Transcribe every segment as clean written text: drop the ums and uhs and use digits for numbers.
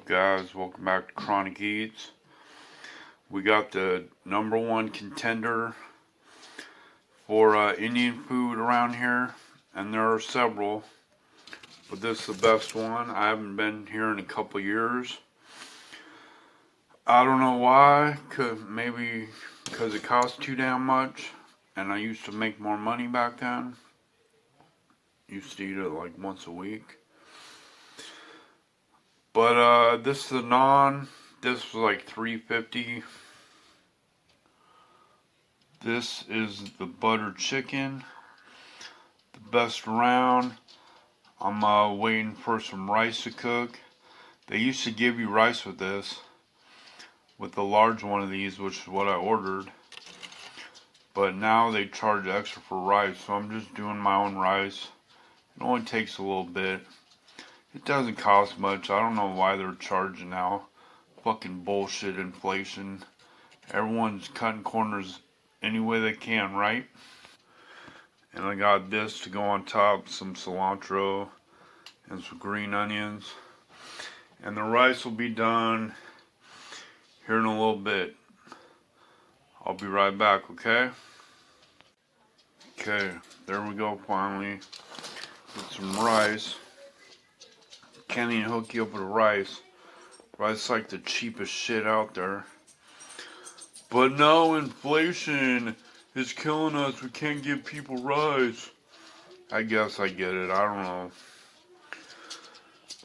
up, guys? Welcome back to Chronic Eats. We got the #1 contender for Indian food around here, and there are several, but this is the best one. I haven't been here in a couple years. I don't know why, maybe because it costs too damn much, and I used to make more money back then. Used to eat it like once a week. But this is the naan. This was like $3.50. This is the butter chicken, the best around. I'm waiting for some rice to cook. They used to give you rice with this, with the large one of these, which is what I ordered. But now they charge extra for rice, so I'm just doing my own rice. It only takes a little bit. It doesn't cost much. I don't know why they're charging now. Fucking bullshit inflation. Everyone's cutting corners any way they can, right? And I got this to go on top, some cilantro and some green onions. And the rice will be done here in a little bit. I'll be right back, okay? Okay, there we go finally. With some rice. Can't even hook you up with rice. Rice is like the cheapest shit out there. But no, inflation is killing us. We can't give people rice. I guess I get it. I don't know.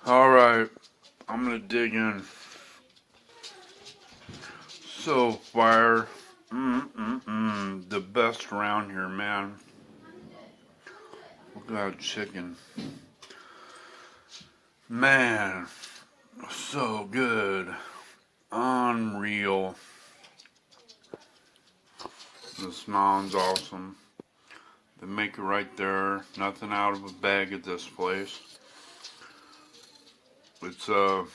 Alright, I'm gonna dig in. So fire. The best around here, man. Look at that chicken. Man, so good. Unreal. This naan's awesome. They make it right there. Nothing out of a bag at this place. It's a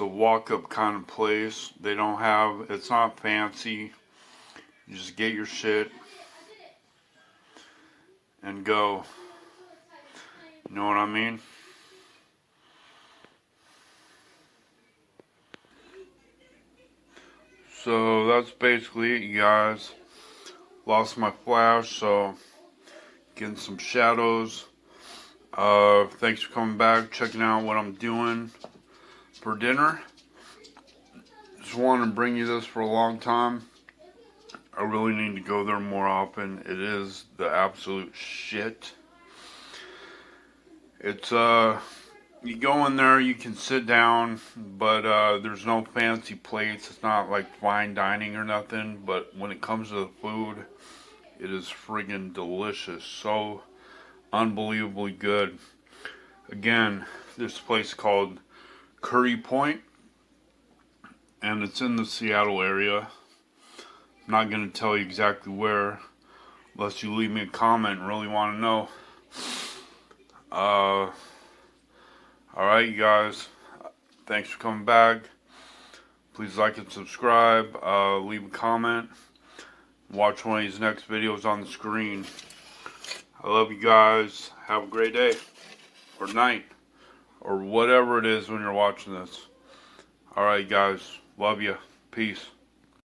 walk-up kind of place. They don't have, it's not fancy. You just get your shit and go. You know what I mean? So that's basically it, you guys. Lost my flash, so getting some shadows. Thanks for coming back, checking out what I'm doing for dinner. Just wanted to bring you this for a long time. I really need to go there more often. It is the absolute shit. It's you go in there, you can sit down, but there's no fancy plates. It's not like fine dining or nothing, but when it comes to the food, it is friggin' delicious. So unbelievably good. Again, this place called Curry Point, and it's in the Seattle area. I'm not going to tell you exactly where, unless you leave me a comment and really want to know. Alright, you guys. Thanks for coming back. Please like and subscribe. Leave a comment. Watch one of these next videos on the screen. I love you guys. Have a great day. Or night. Or whatever it is when you're watching this. Alright, guys. Love you. Peace.